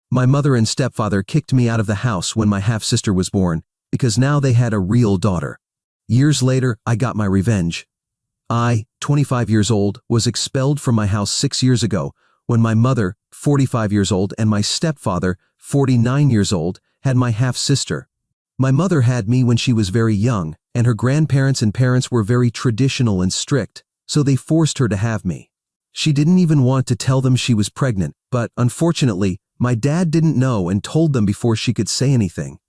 My mother and stepfather kicked me out of the house when my half-sister was born, because now they had a real daughter. Years later, I got my revenge. I, 25 years old, was expelled from my house 6 years ago, when my mother, 45 years old, and my stepfather, 49 years old, had my half-sister. My mother had me when she was very young, and her grandparents and parents were very traditional and strict, so they forced her to have me. She didn't even want to tell them she was pregnant, but unfortunately, my dad didn't know and told them before she could say anything.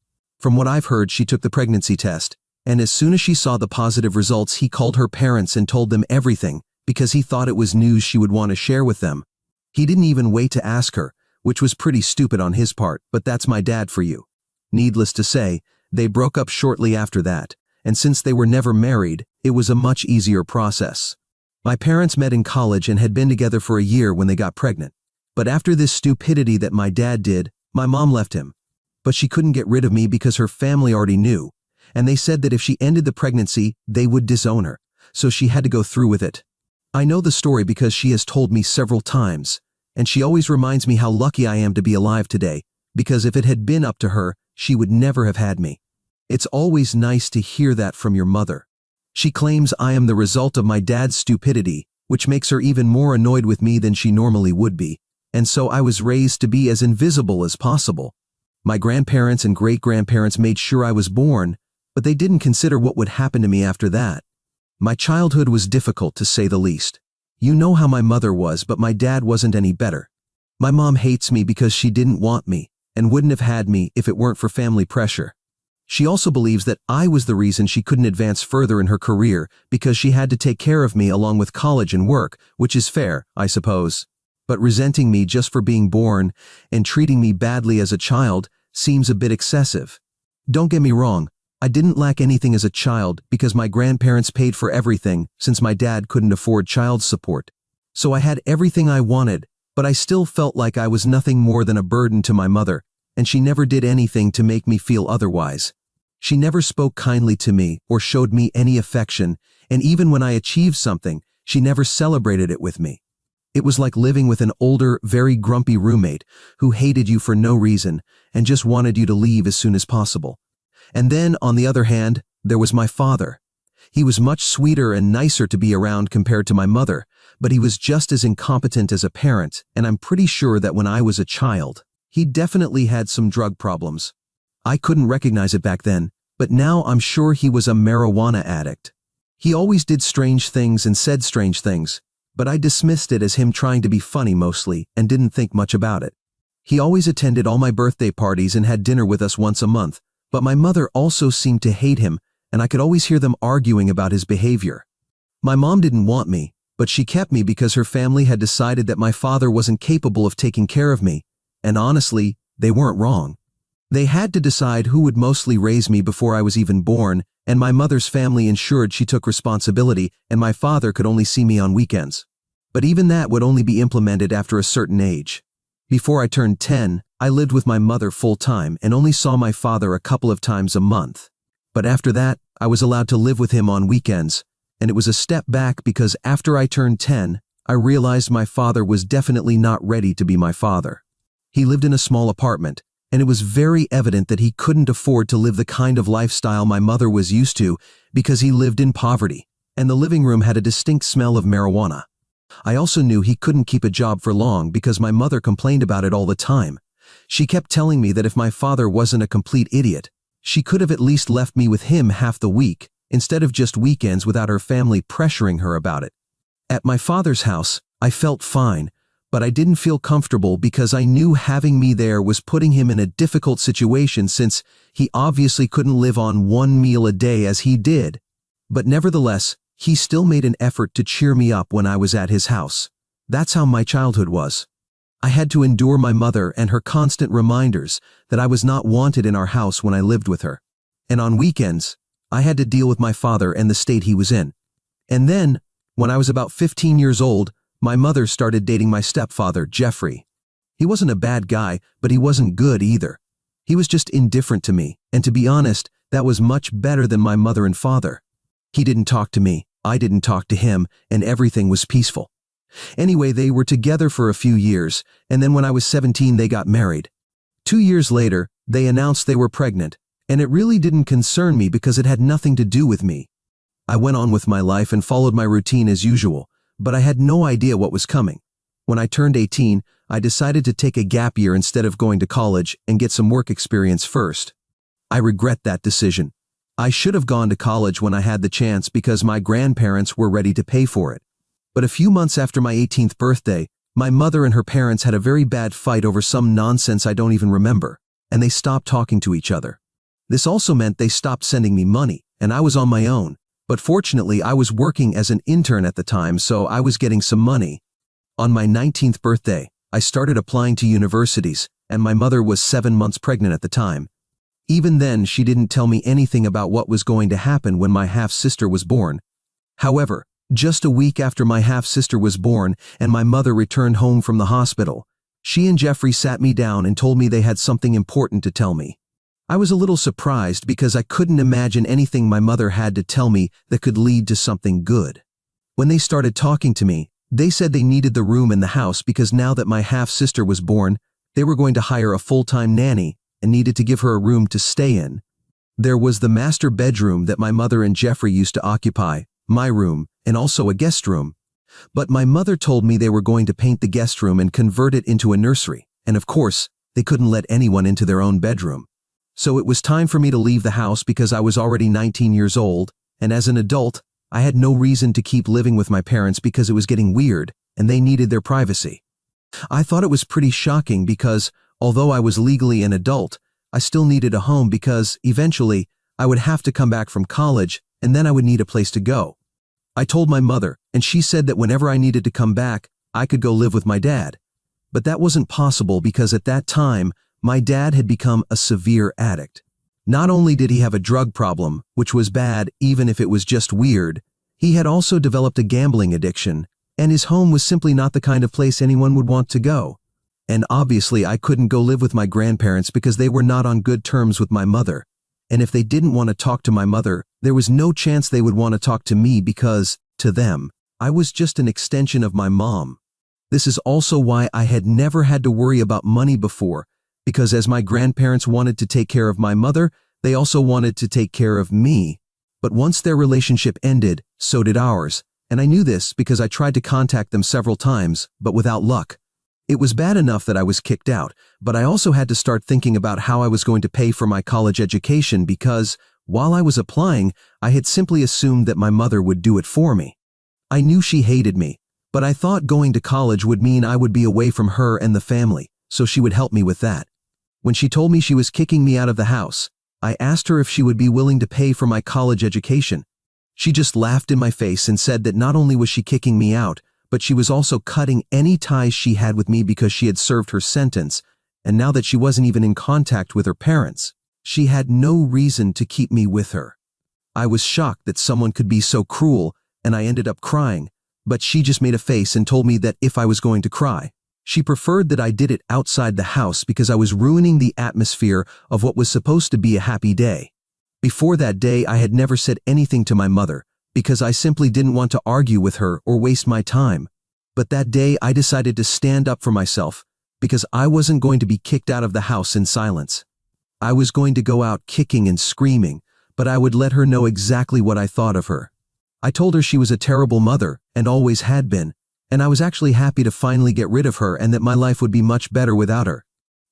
From what I've heard, she took the pregnancy test, and as soon as she saw the positive results, he called her parents and told them everything because he thought it was news she would want to share with them. He didn't even wait to ask her, which was pretty stupid on his part, but that's my dad for you. Needless to say, they broke up shortly after that, and since they were never married, it was a much easier process. My parents met in college and had been together for a year when they got pregnant. But after this stupidity that my dad did, my mom left him. But she couldn't get rid of me because her family already knew, and they said that if she ended the pregnancy, they would disown her, so she had to go through with it. I know the story because she has told me several times, and she always reminds me how lucky I am to be alive today, because if it had been up to her, she would never have had me. It's always nice to hear that from your mother. She claims I am the result of my dad's stupidity, which makes her even more annoyed with me than she normally would be, and so I was raised to be as invisible as possible. My grandparents and great-grandparents made sure I was born, but they didn't consider what would happen to me after that. My childhood was difficult, to say the least. You know how my mother was, but my dad wasn't any better. My mom hates me because she didn't want me, and wouldn't have had me if it weren't for family pressure. She also believes that I was the reason she couldn't advance further in her career because she had to take care of me along with college and work, which is fair, I suppose. But resenting me just for being born and treating me badly as a child seems a bit excessive. Don't get me wrong, I didn't lack anything as a child because my grandparents paid for everything since my dad couldn't afford child support. So I had everything I wanted, but I still felt like I was nothing more than a burden to my mother, and she never did anything to make me feel otherwise. She never spoke kindly to me or showed me any affection, and even when I achieved something, she never celebrated it with me. It was like living with an older, very grumpy roommate who hated you for no reason and just wanted you to leave as soon as possible. And then, on the other hand, there was my father. He was much sweeter and nicer to be around compared to my mother, but he was just as incompetent as a parent, and I'm pretty sure that when I was a child, he definitely had some drug problems. I couldn't recognize it back then, but now I'm sure he was a marijuana addict. He always did strange things and said strange things, but I dismissed it as him trying to be funny mostly and didn't think much about it. He always attended all my birthday parties and had dinner with us once a month, but my mother also seemed to hate him, and I could always hear them arguing about his behavior. My mom didn't want me, but she kept me because her family had decided that my father wasn't capable of taking care of me, and honestly, they weren't wrong. They had to decide who would mostly raise me before I was even born, and my mother's family ensured she took responsibility and my father could only see me on weekends. But even that would only be implemented after a certain age. Before I turned 10, I lived with my mother full-time and only saw my father a couple of times a month. But after that, I was allowed to live with him on weekends, and it was a step back because after I turned 10, I realized my father was definitely not ready to be my father. He lived in a small apartment, and it was very evident that he couldn't afford to live the kind of lifestyle my mother was used to because he lived in poverty, and the living room had a distinct smell of marijuana. I also knew he couldn't keep a job for long because my mother complained about it all the time. She kept telling me that if my father wasn't a complete idiot, she could have at least left me with him half the week, instead of just weekends without her family pressuring her about it. At my father's house, I felt fine, but I didn't feel comfortable because I knew having me there was putting him in a difficult situation since he obviously couldn't live on one meal a day as he did. But nevertheless, he still made an effort to cheer me up when I was at his house. That's how my childhood was. I had to endure my mother and her constant reminders that I was not wanted in our house when I lived with her. And on weekends, I had to deal with my father and the state he was in. And then, when I was about 15 years old, my mother started dating my stepfather, Jeffrey. He wasn't a bad guy, but he wasn't good either. He was just indifferent to me, and to be honest, that was much better than my mother and father. He didn't talk to me, I didn't talk to him, and everything was peaceful. Anyway, they were together for a few years, and then when I was 17 they got married. 2 years later, they announced they were pregnant, and it really didn't concern me because it had nothing to do with me. I went on with my life and followed my routine as usual, but I had no idea what was coming. When I turned 18, I decided to take a gap year instead of going to college and get some work experience first. I regret that decision. I should have gone to college when I had the chance because my grandparents were ready to pay for it. But a few months after my 18th birthday, my mother and her parents had a very bad fight over some nonsense I don't even remember, and they stopped talking to each other. This also meant they stopped sending me money, and I was on my own, but fortunately I was working as an intern at the time, so I was getting some money. On my 19th birthday, I started applying to universities, and my mother was 7 months pregnant at the time. Even then, she didn't tell me anything about what was going to happen when my half-sister was born. However, just a week after my half-sister was born and my mother returned home from the hospital, she and Jeffrey sat me down and told me they had something important to tell me. I was a little surprised because I couldn't imagine anything my mother had to tell me that could lead to something good. When they started talking to me, they said they needed the room in the house because now that my half-sister was born, they were going to hire a full-time nanny and needed to give her a room to stay in. There was the master bedroom that my mother and Jeffrey used to occupy, my room, and also a guest room. But my mother told me they were going to paint the guest room and convert it into a nursery, and of course, they couldn't let anyone into their own bedroom. So it was time for me to leave the house because I was already 19 years old, and as an adult, I had no reason to keep living with my parents because it was getting weird, and they needed their privacy. I thought it was pretty shocking because, although I was legally an adult, I still needed a home because, eventually, I would have to come back from college, and then I would need a place to go. I told my mother, and she said that whenever I needed to come back, I could go live with my dad. But that wasn't possible because at that time, my dad had become a severe addict. Not only did he have a drug problem, which was bad even if it was just weird, he had also developed a gambling addiction, and his home was simply not the kind of place anyone would want to go. And obviously I couldn't go live with my grandparents because they were not on good terms with my mother. And if they didn't want to talk to my mother, there was no chance they would want to talk to me because, to them, I was just an extension of my mom. This is also why I had never had to worry about money before, because as my grandparents wanted to take care of my mother, they also wanted to take care of me. But once their relationship ended, so did ours, and I knew this because I tried to contact them several times, but without luck. It was bad enough that I was kicked out, but I also had to start thinking about how I was going to pay for my college education because, while I was applying, I had simply assumed that my mother would do it for me. I knew she hated me, but I thought going to college would mean I would be away from her and the family, so she would help me with that. When she told me she was kicking me out of the house, I asked her if she would be willing to pay for my college education. She just laughed in my face and said that not only was she kicking me out, but she was also cutting any ties she had with me because she had served her sentence, and now that she wasn't even in contact with her parents, she had no reason to keep me with her. I was shocked that someone could be so cruel, and I ended up crying, but she just made a face and told me that if I was going to cry, she preferred that I did it outside the house because I was ruining the atmosphere of what was supposed to be a happy day. Before that day, I had never said anything to my mother, because I simply didn't want to argue with her or waste my time. But that day I decided to stand up for myself because I wasn't going to be kicked out of the house in silence. I was going to go out kicking and screaming, but I would let her know exactly what I thought of her. I told her she was a terrible mother and always had been, and I was actually happy to finally get rid of her and that my life would be much better without her.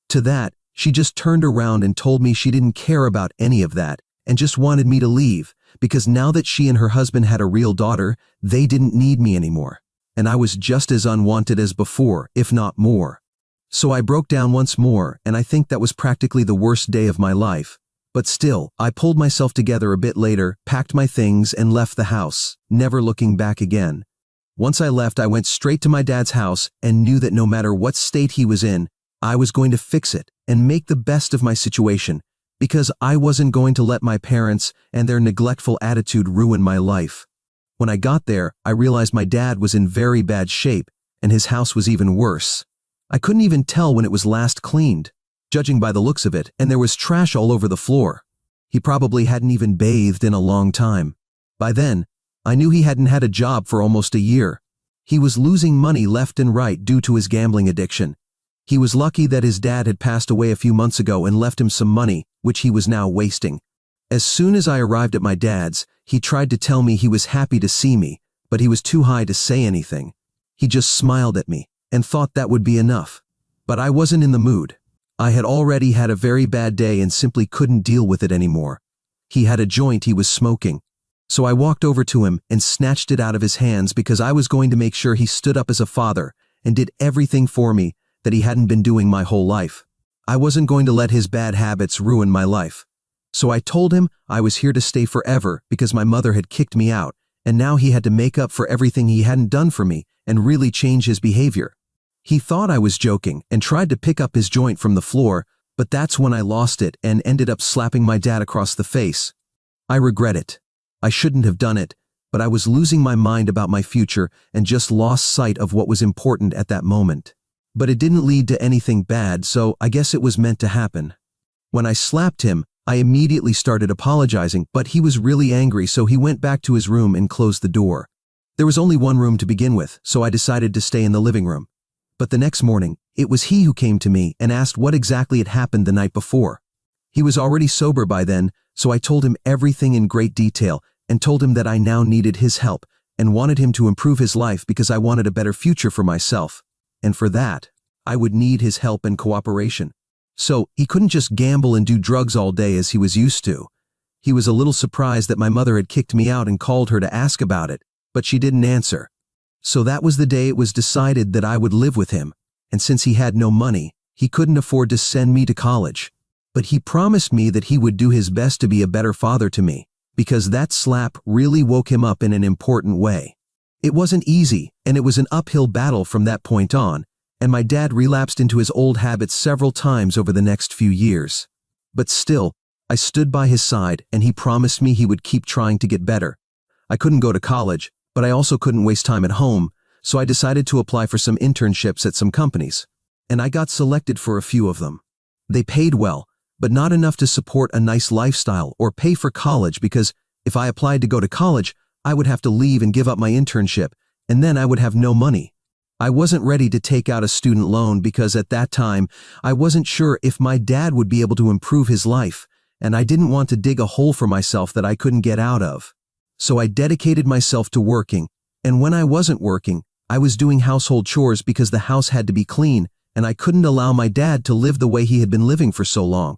To that, she just turned around and told me she didn't care about any of that and just wanted me to leave, because now that she and her husband had a real daughter, they didn't need me anymore, and I was just as unwanted as before, if not more. So I broke down once more, and I think that was practically the worst day of my life. But still, I pulled myself together a bit later, packed my things, and left the house, never looking back again. Once I left, I went straight to my dad's house and knew that no matter what state he was in, I was going to fix it and make the best of my situation, because I wasn't going to let my parents and their neglectful attitude ruin my life. When I got there, I realized my dad was in very bad shape, and his house was even worse. I couldn't even tell when it was last cleaned, judging by the looks of it, and there was trash all over the floor. He probably hadn't even bathed in a long time. By then, I knew he hadn't had a job for almost a year. He was losing money left and right due to his gambling addiction. He was lucky that his dad had passed away a few months ago and left him some money, which he was now wasting. As soon as I arrived at my dad's, he tried to tell me he was happy to see me, but he was too high to say anything. He just smiled at me and thought that would be enough. But I wasn't in the mood. I had already had a very bad day and simply couldn't deal with it anymore. He had a joint he was smoking. So I walked over to him and snatched it out of his hands because I was going to make sure he stood up as a father and did everything for me that he hadn't been doing my whole life. I wasn't going to let his bad habits ruin my life. So I told him I was here to stay forever because my mother had kicked me out, and now he had to make up for everything he hadn't done for me and really change his behavior. He thought I was joking and tried to pick up his joint from the floor, but that's when I lost it and ended up slapping my dad across the face. I regret it. I shouldn't have done it, but I was losing my mind about my future and just lost sight of what was important at that moment. But it didn't lead to anything bad, so I guess it was meant to happen. When I slapped him, I immediately started apologizing, but he was really angry, so he went back to his room and closed the door. There was only one room to begin with, so I decided to stay in the living room. But the next morning, it was he who came to me and asked what exactly had happened the night before. He was already sober by then, so I told him everything in great detail and told him that I now needed his help and wanted him to improve his life because I wanted a better future for myself. And for that, I would need his help and cooperation. So he couldn't just gamble and do drugs all day as he was used to. He was a little surprised that my mother had kicked me out and called her to ask about it, but she didn't answer. So that was the day it was decided that I would live with him, and since he had no money, he couldn't afford to send me to college. But he promised me that he would do his best to be a better father to me, because that slap really woke him up in an important way. It wasn't easy, and it was an uphill battle from that point on, and my dad relapsed into his old habits several times over the next few years. But still, I stood by his side and he promised me he would keep trying to get better. I couldn't go to college, but I also couldn't waste time at home, so I decided to apply for some internships at some companies. And I got selected for a few of them. They paid well, but not enough to support a nice lifestyle or pay for college because if I applied to go to college, I would have to leave and give up my internship, and then I would have no money. I wasn't ready to take out a student loan because at that time, I wasn't sure if my dad would be able to improve his life, and I didn't want to dig a hole for myself that I couldn't get out of. So I dedicated myself to working, and when I wasn't working, I was doing household chores because the house had to be clean, and I couldn't allow my dad to live the way he had been living for so long.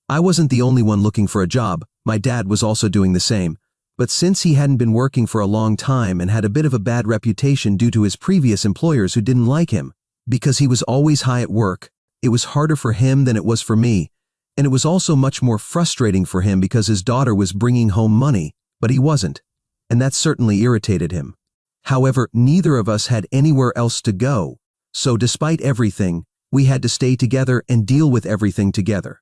I wasn't the only one looking for a job, my dad was also doing the same. But since he hadn't been working for a long time and had a bit of a bad reputation due to his previous employers who didn't like him, because he was always high at work, it was harder for him than it was for me, and it was also much more frustrating for him because his daughter was bringing home money, but he wasn't, and that certainly irritated him. However, neither of us had anywhere else to go, so despite everything, we had to stay together and deal with everything together.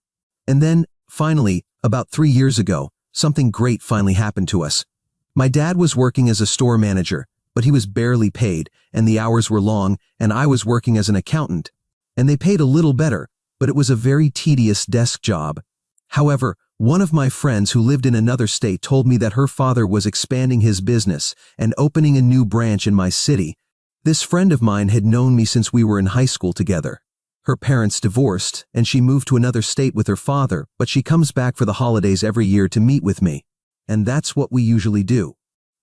And then, finally, about 3 years ago, something great finally happened to us. My dad was working as a store manager, but he was barely paid, and the hours were long, and I was working as an accountant. And they paid a little better, but it was a very tedious desk job. However, one of my friends who lived in another state told me that her father was expanding his business and opening a new branch in my city. This friend of mine had known me since we were in high school together. Her parents divorced, and she moved to another state with her father, but she comes back for the holidays every year to meet with me. And that's what we usually do.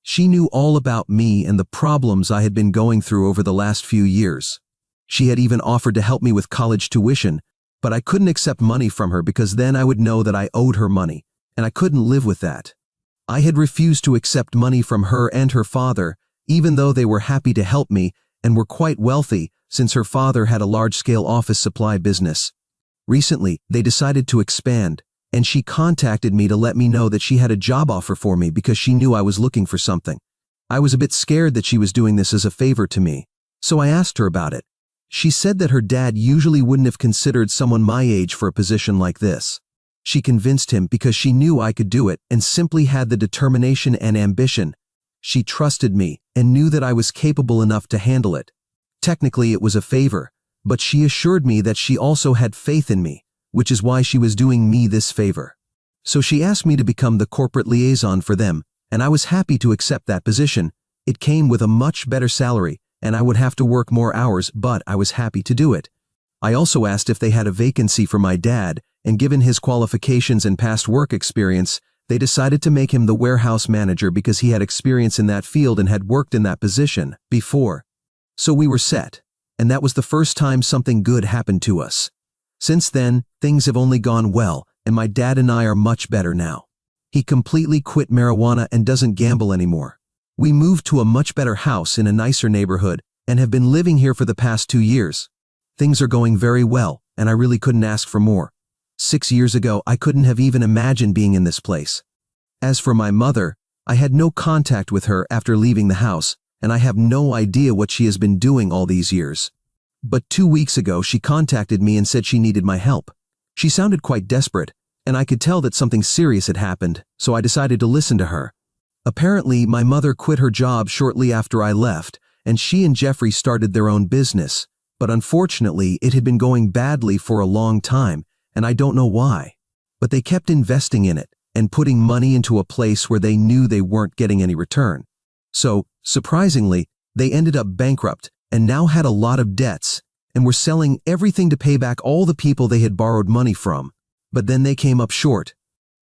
She knew all about me and the problems I had been going through over the last few years. She had even offered to help me with college tuition, but I couldn't accept money from her because then I would know that I owed her money, and I couldn't live with that. I had refused to accept money from her and her father, even though they were happy to help me and were quite wealthy, since her father had a large-scale office supply business. Recently, they decided to expand, and she contacted me to let me know that she had a job offer for me because she knew I was looking for something. I was a bit scared that she was doing this as a favor to me, so I asked her about it. She said that her dad usually wouldn't have considered someone my age for a position like this. She convinced him because she knew I could do it and simply had the determination and ambition. She trusted me and knew that I was capable enough to handle it. Technically, it was a favor, but she assured me that she also had faith in me, which is why she was doing me this favor. So she asked me to become the corporate liaison for them, and I was happy to accept that position. It came with a much better salary, and I would have to work more hours, but I was happy to do it. I also asked if they had a vacancy for my dad, and given his qualifications and past work experience, they decided to make him the warehouse manager because he had experience in that field and had worked in that position before. So we were set, and that was the first time something good happened to us. Since then, things have only gone well, and my dad and I are much better now. He completely quit marijuana and doesn't gamble anymore. We moved to a much better house in a nicer neighborhood and have been living here for the past 2 years. Things are going very well, and I really couldn't ask for more. 6 years ago, I couldn't have even imagined being in this place. As for my mother, I had no contact with her after leaving the house, and I have no idea what she has been doing all these years. But 2 weeks ago, she contacted me and said she needed my help. She sounded quite desperate, and I could tell that something serious had happened, so I decided to listen to her. Apparently, my mother quit her job shortly after I left, and she and Jeffrey started their own business, but unfortunately, it had been going badly for a long time, and I don't know why. But they kept investing in it and putting money into a place where they knew they weren't getting any return. So, surprisingly, they ended up bankrupt and now had a lot of debts and were selling everything to pay back all the people they had borrowed money from. But then they came up short.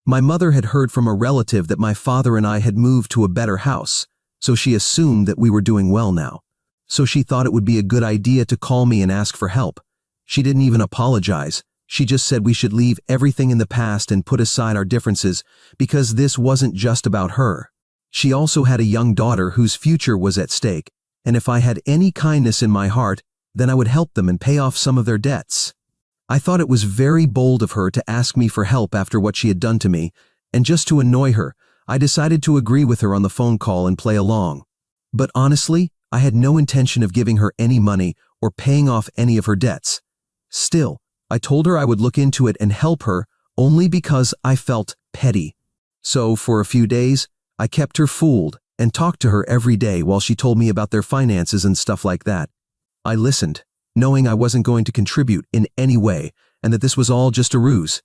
My mother had heard from a relative that my father and I had moved to a better house, so she assumed that we were doing well now. So she thought it would be a good idea to call me and ask for help. She didn't even apologize. She just said we should leave everything in the past and put aside our differences because this wasn't just about her. She also had a young daughter whose future was at stake, and if I had any kindness in my heart, then I would help them and pay off some of their debts. I thought it was very bold of her to ask me for help after what she had done to me, and just to annoy her, I decided to agree with her on the phone call and play along. But honestly, I had no intention of giving her any money or paying off any of her debts. Still, I told her I would look into it and help her only because I felt petty. So for a few days, I kept her fooled and talked to her every day while she told me about their finances and stuff like that. I listened, knowing I wasn't going to contribute in any way and that this was all just a ruse.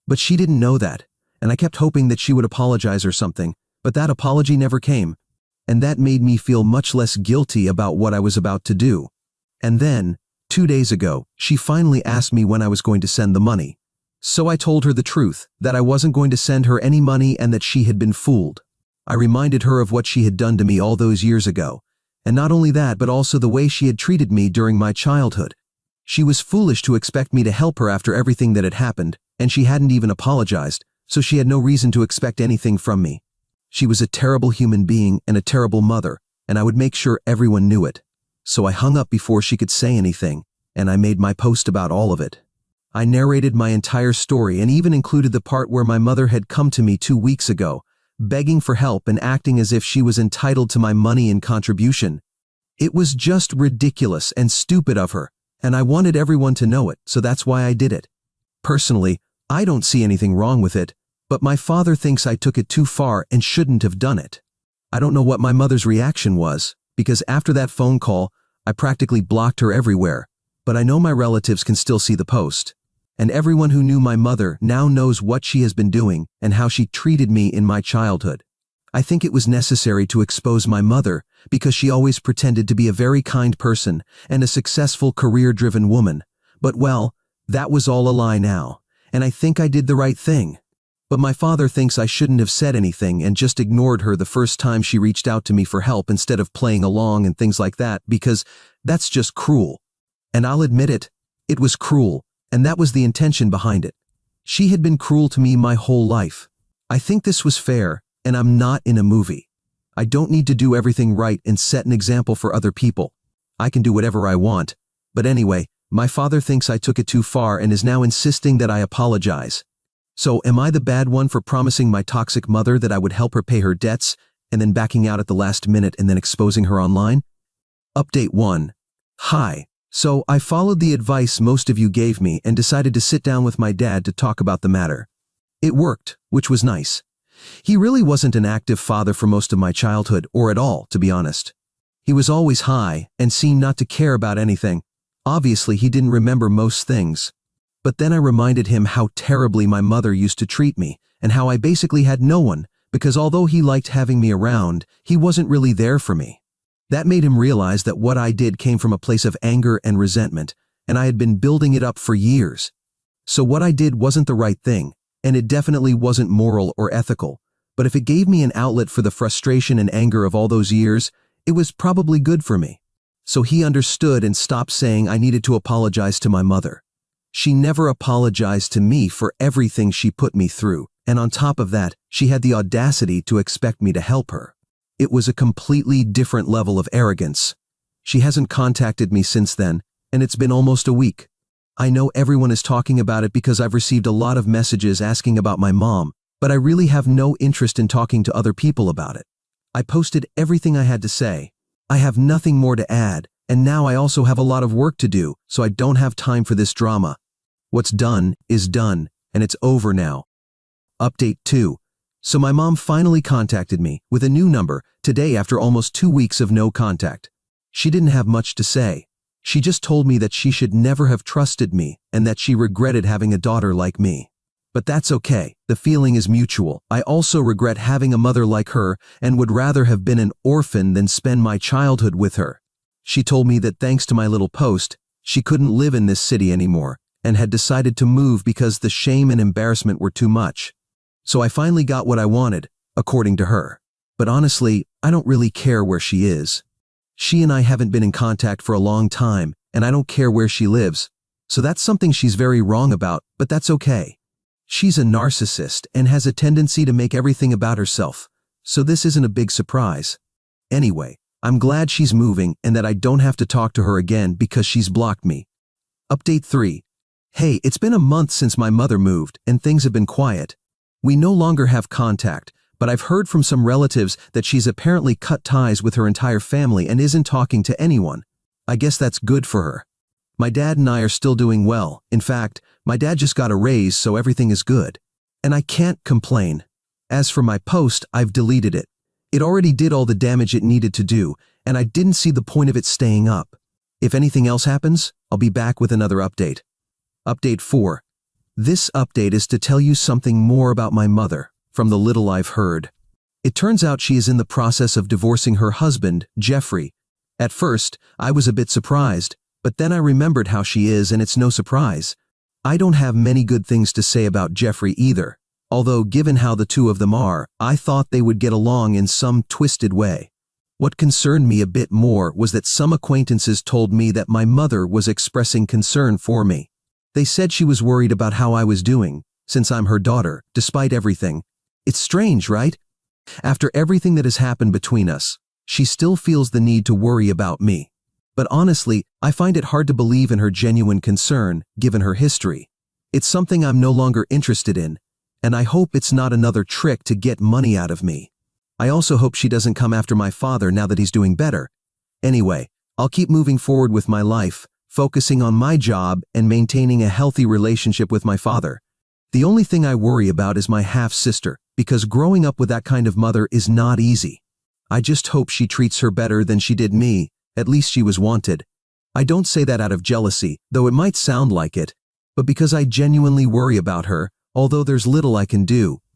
But she didn't know that, and I kept hoping that she would apologize or something, but that apology never came. And that made me feel much less guilty about what I was about to do. And then, 2 days ago, she finally asked me when I was going to send the money. So I told her the truth, that I wasn't going to send her any money and that she had been fooled. I reminded her of what she had done to me all those years ago. And not only that, but also the way she had treated me during my childhood. She was foolish to expect me to help her after everything that had happened, and she hadn't even apologized, so she had no reason to expect anything from me. She was a terrible human being and a terrible mother, and I would make sure everyone knew it. So I hung up before she could say anything, and I made my post about all of it. I narrated my entire story and even included the part where my mother had come to me 2 weeks ago, begging for help and acting as if she was entitled to my money and contribution. It was just ridiculous and stupid of her, and I wanted everyone to know it, so that's why I did it. Personally, I don't see anything wrong with it, but my father thinks I took it too far and shouldn't have done it. I don't know what my mother's reaction was, because after that phone call, I practically blocked her everywhere, but I know my relatives can still see the post. And everyone who knew my mother now knows what she has been doing and how she treated me in my childhood. I think it was necessary to expose my mother because she always pretended to be a very kind person and a successful career-driven woman. But well, that was all a lie now, and I think I did the right thing. But my father thinks I shouldn't have said anything and just ignored her the first time she reached out to me for help instead of playing along and things like that, because that's just cruel. And I'll admit it, it was cruel, and that was the intention behind it. She had been cruel to me my whole life. I think this was fair, and I'm not in a movie. I don't need to do everything right and set an example for other people. I can do whatever I want. But anyway, my father thinks I took it too far and is now insisting that I apologize. So am I the bad one for promising my toxic mother that I would help her pay her debts and then backing out at the last minute and then exposing her online? Update 1. Hi. So I followed the advice most of you gave me and decided to sit down with my dad to talk about the matter. It worked, which was nice. He really wasn't an active father for most of my childhood, or at all, to be honest. He was always high and seemed not to care about anything. Obviously, he didn't remember most things. But then I reminded him how terribly my mother used to treat me and how I basically had no one because although he liked having me around, he wasn't really there for me. That made him realize that what I did came from a place of anger and resentment, and I had been building it up for years. So what I did wasn't the right thing, and it definitely wasn't moral or ethical. But if it gave me an outlet for the frustration and anger of all those years, it was probably good for me. So he understood and stopped saying I needed to apologize to my mother. She never apologized to me for everything she put me through, and on top of that, she had the audacity to expect me to help her. It was a completely different level of arrogance. She hasn't contacted me since then, and it's been almost a week. I know everyone is talking about it because I've received a lot of messages asking about my mom, but I really have no interest in talking to other people about it. I posted everything I had to say. I have nothing more to add, and now I also have a lot of work to do, so I don't have time for this drama. What's done is done, and it's over now. Update 2. So my mom finally contacted me with a new number today after almost 2 weeks of no contact. She didn't have much to say. She just told me that she should never have trusted me and that she regretted having a daughter like me. But that's okay, the feeling is mutual. I also regret having a mother like her and would rather have been an orphan than spend my childhood with her. She told me that thanks to my little post, she couldn't live in this city anymore and had decided to move because the shame and embarrassment were too much. So I finally got what I wanted, according to her. But honestly, I don't really care where she is. She and I haven't been in contact for a long time, and I don't care where she lives. So that's something she's very wrong about, but that's okay. She's a narcissist and has a tendency to make everything about herself, so this isn't a big surprise. Anyway, I'm glad she's moving and that I don't have to talk to her again because she's blocked me. Update 3. Hey, it's been a month since my mother moved, and things have been quiet. We no longer have contact, but I've heard from some relatives that she's apparently cut ties with her entire family and isn't talking to anyone. I guess that's good for her. My dad and I are still doing well. In fact, my dad just got a raise, so everything is good. And I can't complain. As for my post, I've deleted it. It already did all the damage it needed to do, and I didn't see the point of it staying up. If anything else happens, I'll be back with another update. Update 4. This update is to tell you something more about my mother, from the little I've heard. It turns out she is in the process of divorcing her husband, Jeffrey. At first, I was a bit surprised, but then I remembered how she is and it's no surprise. I don't have many good things to say about Jeffrey either, although given how the two of them are, I thought they would get along in some twisted way. What concerned me a bit more was that some acquaintances told me that my mother was expressing concern for me. They said she was worried about how I was doing, since I'm her daughter, despite everything. It's strange, right? After everything that has happened between us, she still feels the need to worry about me. But honestly, I find it hard to believe in her genuine concern, given her history. It's something I'm no longer interested in, and I hope it's not another trick to get money out of me. I also hope she doesn't come after my father now that he's doing better. Anyway, I'll keep moving forward with my life, focusing on my job and maintaining a healthy relationship with my father. The only thing I worry about is my half-sister, because growing up with that kind of mother is not easy. I just hope she treats her better than she did me. At least she was wanted. I don't say that out of jealousy, though it might sound like it, but because I genuinely worry about her, although there's little I can do.